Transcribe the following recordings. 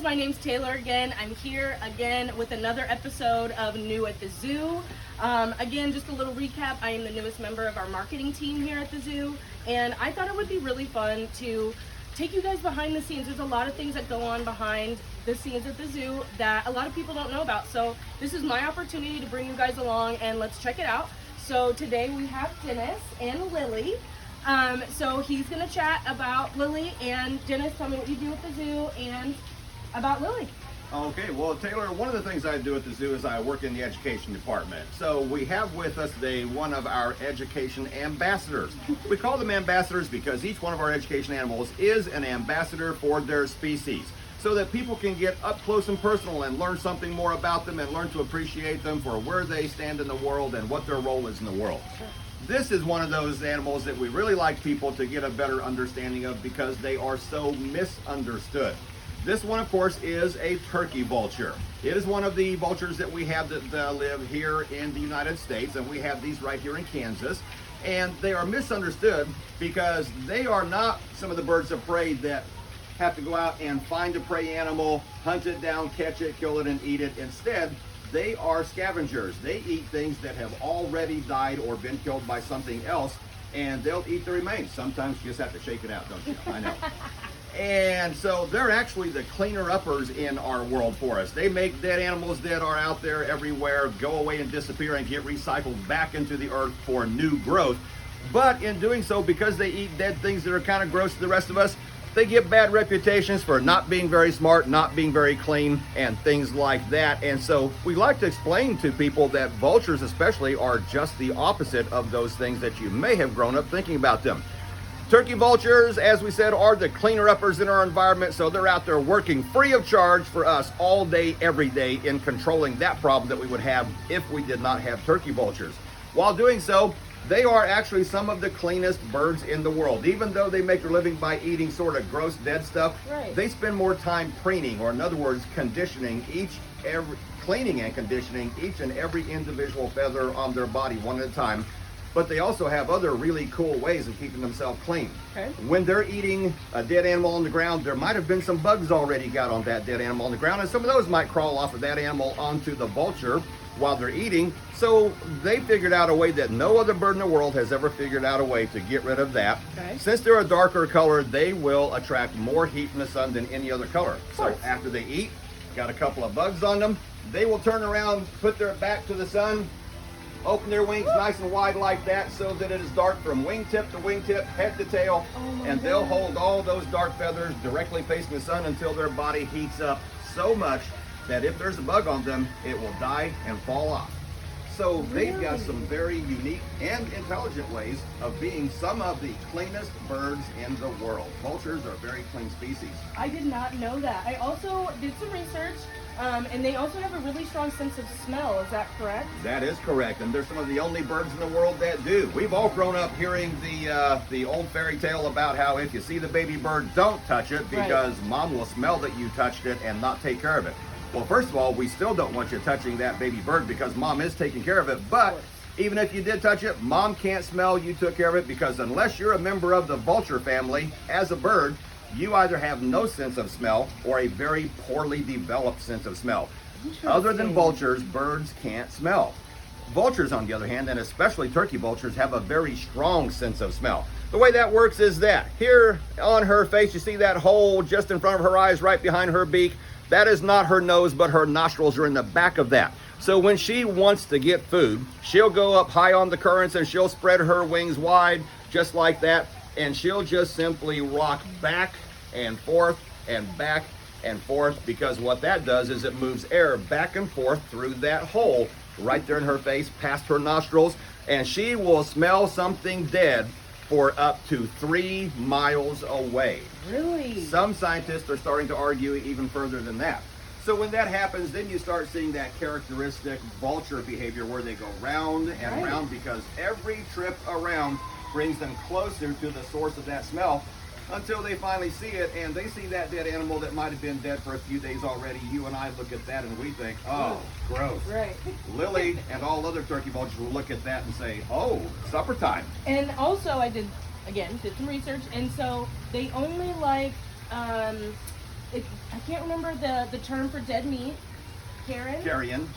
guys, my name's Taylor again. I'm here again with another episode of New at the Zoo. Again, just a little recap. I am the newest member of our marketing team here at the zoo, and I thought it would be really fun to take you guys behind the scenes. There's a lot of things that go on behind the scenes at the zoo that a lot of people don't know about. So this is my opportunity to bring you guys along and let's check it out. So today we have Dennis and Lily. So he's gonna chat about Lily, and Dennis, tell me what you do at the zoo and about Lily. Okay, well, Taylor, one of the things I do at the zoo is I work in the education department. So we have with us today one of our education ambassadors. We call them ambassadors because each one of our education animals is an ambassador for their species, so that people can get up close and personal and learn something more about them and learn to appreciate them for where they stand in the world and what their role is in the world. Sure. This is one of those animals that we really like people to get a better understanding of because they are so misunderstood. This one, of course, is a turkey vulture. It is one of the vultures that we have that live here in the United States, and we have these right here in Kansas. And they are misunderstood because they are not some of the birds of prey that have to go out and find a prey animal, hunt it down, catch it, kill it, and eat it. Instead, they are scavengers. They eat things that have already died or been killed by something else, and they'll eat the remains. Sometimes you just have to shake it out, don't you? I know. And so they're actually the cleaner-uppers in our world for us. They make dead animals that are out there everywhere go away and disappear and get recycled back into the earth for new growth. But in doing so, because they eat dead things that are kind of gross to the rest of us, they get bad reputations for not being very smart, not being very clean, and things like that. And so we like to explain to people that vultures especially are just the opposite of those things that you may have grown up thinking about them. Turkey vultures, as we said, are the cleaner-uppers in our environment, so they're out there working free of charge for us all day, every day in controlling that problem that we would have if we did not have turkey vultures. While doing so, they are actually some of the cleanest birds in the world. Even though they make their living by eating sort of gross dead stuff, Right. They spend more time preening, or in other words, cleaning and conditioning each and every individual feather on their body one at a time. But they also have other really cool ways of keeping themselves clean. Okay. When they're eating a dead animal on the ground, there might have been some bugs already got on that dead animal on the ground, and some of those might crawl off of that animal onto the vulture while they're eating. So they figured out a way that no other bird in the world has ever figured out a way to get rid of that. Okay. Since they're a darker color, they will attract more heat from the sun than any other color. So after they eat, got a couple of bugs on them, they will turn around, put their back to the sun, open their wings nice and wide like that so that it is dark from wingtip to wingtip, head to tail, and they'll hold all those dark feathers directly facing the sun until their body heats up so much that if there's a bug on them, it will die and fall off. So they've got some very unique and intelligent ways of being some of the cleanest birds in the world. Vultures are a very clean species. I did not know that. I also did some research, and they also have a really strong sense of smell. Is that correct? That is correct, and they're some of the only birds in the world that do. We've all grown up hearing the old fairy tale about how if you see the baby bird, don't touch it because Mom will smell that you touched it and not take care of it. Well, first of all, we still don't want you touching that baby bird because Mom is taking care of it, but even if you did touch it, Mom can't smell you took care of it, because unless you're a member of the vulture family as a bird, you either have no sense of smell or a very poorly developed sense of smell. Other than vultures, birds can't smell. Vultures, on the other hand, and especially turkey vultures, have a very strong sense of smell. The way that works is that here on her face, you see that hole just in front of her eyes, right behind her beak. That is not her nose, but her nostrils are in the back of that. So when she wants to get food, she'll go up high on the currents and she'll spread her wings wide, just like that. And she'll just simply rock back and forth and back and forth, because what that does is it moves air back and forth through that hole right there in her face, past her nostrils, and she will smell something dead for up to 3 miles away. Really? Some scientists are starting to argue even further than that. So when that happens, then you start seeing that characteristic vulture behavior where they go round and round, because every trip around brings them closer to the source of that smell, until they finally see it, and they see that dead animal that might have been dead for a few days already. You and I look at that and we think, oh, gross. Right. Lily and all other turkey vultures will look at that and say, oh, supper time. And also I did some research, and so they only like I can't remember the term for dead meat. Carrion.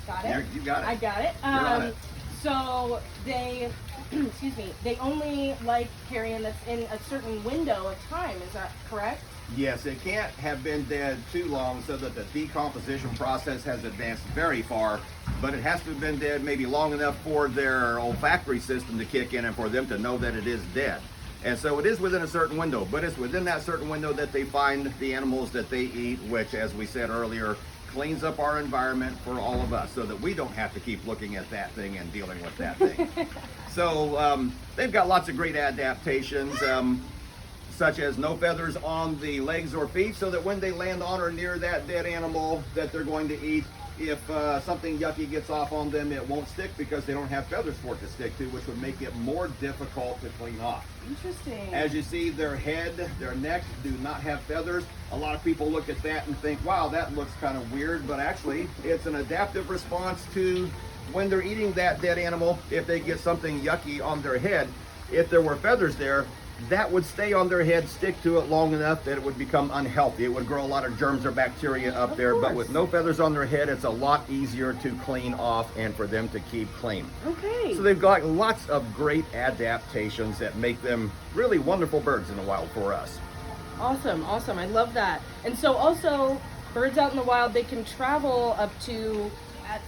Got it. You got it. I got it. You're on it. So they, excuse me, they only like carrion that's in a certain window of time. Is that correct? Yes, it can't have been dead too long so that the decomposition process has advanced very far, but it has to have been dead maybe long enough for their olfactory system to kick in and for them to know that it is dead. And so it is within a certain window, but it's within that certain window that they find the animals that they eat, which, as we said earlier, cleans up our environment for all of us so that we don't have to keep looking at that thing and dealing with that thing. So they've got lots of great adaptations, such as no feathers on the legs or feet, so that when they land on or near that dead animal that they're going to eat, if something yucky gets off on them, it won't stick because they don't have feathers for it to stick to, which would make it more difficult to clean off. Interesting. As you see, their head, their neck do not have feathers. A lot of people look at that and think, wow, that looks kind of weird, but actually it's an adaptive response to when they're eating that dead animal. If they get something yucky on their head, if there were feathers there, that would stay on their head, stick to it long enough that it would become unhealthy. It would grow a lot of germs or bacteria up there, but with no feathers on their head, it's a lot easier to clean off and for them to keep clean. Okay. So they've got lots of great adaptations that make them really wonderful birds in the wild for us. Awesome, awesome. I love that. And so also, birds out in the wild, they can travel up to,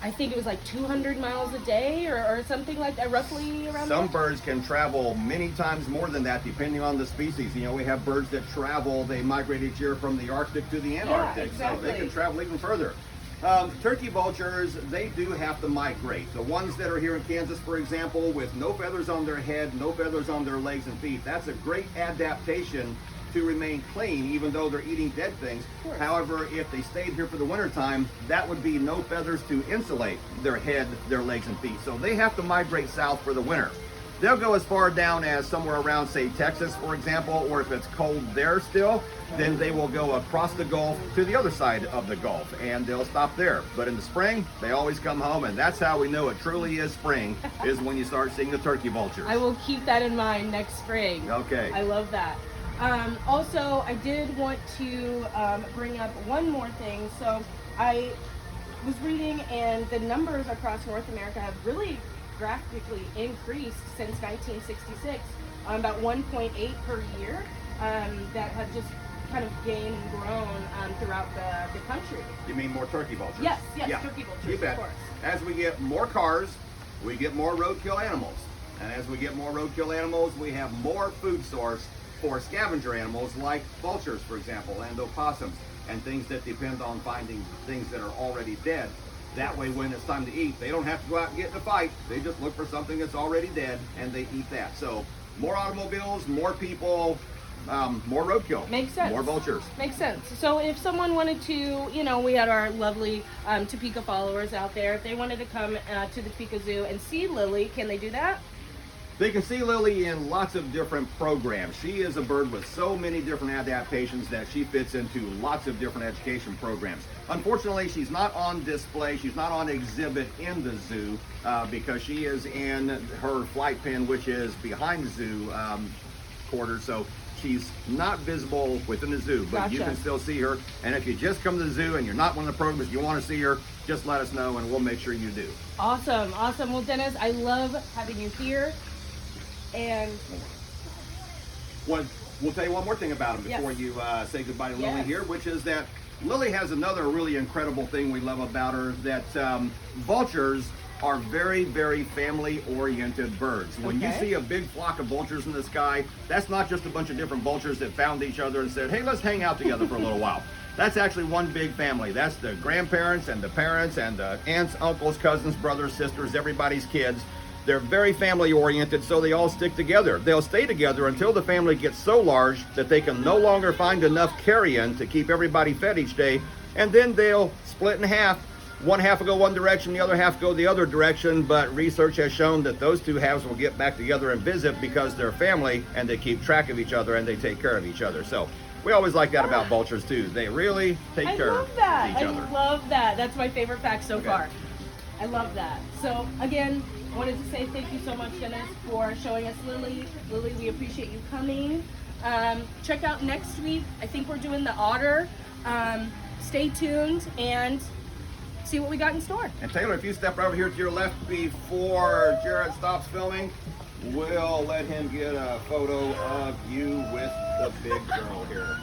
I think it was like 200 miles a day or something like that, roughly around Some there? birds can travel many times more than that, depending on the species. You know, we have birds that travel, they migrate each year from the Arctic to the Antarctic, exactly. so they can travel even further. Turkey vultures, they do have to migrate. The ones that are here in Kansas, for example, with no feathers on their head, no feathers on their legs and feet, that's a great adaptation to remain clean, even though they're eating dead things. However, if they stayed here for the winter time, that would be no feathers to insulate their head, their legs and feet. So they have to migrate south for the winter. They'll go as far down as somewhere around, say, Texas, for example, or if it's cold there still, then they will go across the Gulf to the other side of the Gulf, and they'll stop there. But in the spring, they always come home, and that's how we know it truly is spring, is when you start seeing the turkey vultures. I will keep that in mind next spring. Okay. I love that. Also, I did want to bring up one more thing. So I was reading, and the numbers across North America have really drastically increased since 1966, about 1.8 per year, that have just kind of gained and grown throughout the country. You mean more turkey vultures? Yes, Yeah. turkey vultures, You bet. of course. As we get more cars, we get more roadkill animals. And as we get more roadkill animals, we have more food source for scavenger animals like vultures, for example, and opossums, and things that depend on finding things that are already dead. That way, when it's time to eat, they don't have to go out and get in a fight. They just look for something that's already dead, and they eat that. So more automobiles, more people, more roadkill. Makes sense. More vultures. Makes sense. So if someone wanted to, you know, we had our lovely Topeka followers out there, if they wanted to come to the Topeka Zoo and see Lily, can they do that? They can see Lily in lots of different programs. She is a bird with so many different adaptations that she fits into lots of different education programs. Unfortunately, she's not on display. She's not on exhibit in the zoo because she is in her flight pen, which is behind the zoo quarters. So she's not visible within the zoo, but you can still see her. And if you just come to the zoo and you're not one of the programs, you want to see her, just let us know and we'll make sure you do. Awesome, awesome. Well, Dennis, I love having you here. And we'll tell you one more thing about him before you say goodbye to Lily here, which is that Lily has another really incredible thing we love about her, that vultures are very, very family-oriented birds. When you see a big flock of vultures in the sky, that's not just a bunch of different vultures that found each other and said, hey, let's hang out together for a little while. That's actually one big family. That's the grandparents and the parents and the aunts, uncles, cousins, brothers, sisters, everybody's kids. They're very family oriented, so they all stick together. They'll stay together until the family gets so large that they can no longer find enough carrion to keep everybody fed each day, and then they'll split in half. One half will go one direction, the other half go the other direction, but research has shown that those two halves will get back together and visit because they're family and they keep track of each other and they take care of each other. So we always like that about vultures too. They really take care of each other. I love that. That's my favorite fact so far. I love that. So again, I wanted to say thank you so much, Dennis, for showing us Lily. Lily, we appreciate you coming. Check out next week. I think we're doing the otter. Stay tuned and see what we got in store. And Taylor, if you step over here to your left before Jared stops filming, we'll let him get a photo of you with the big girl here.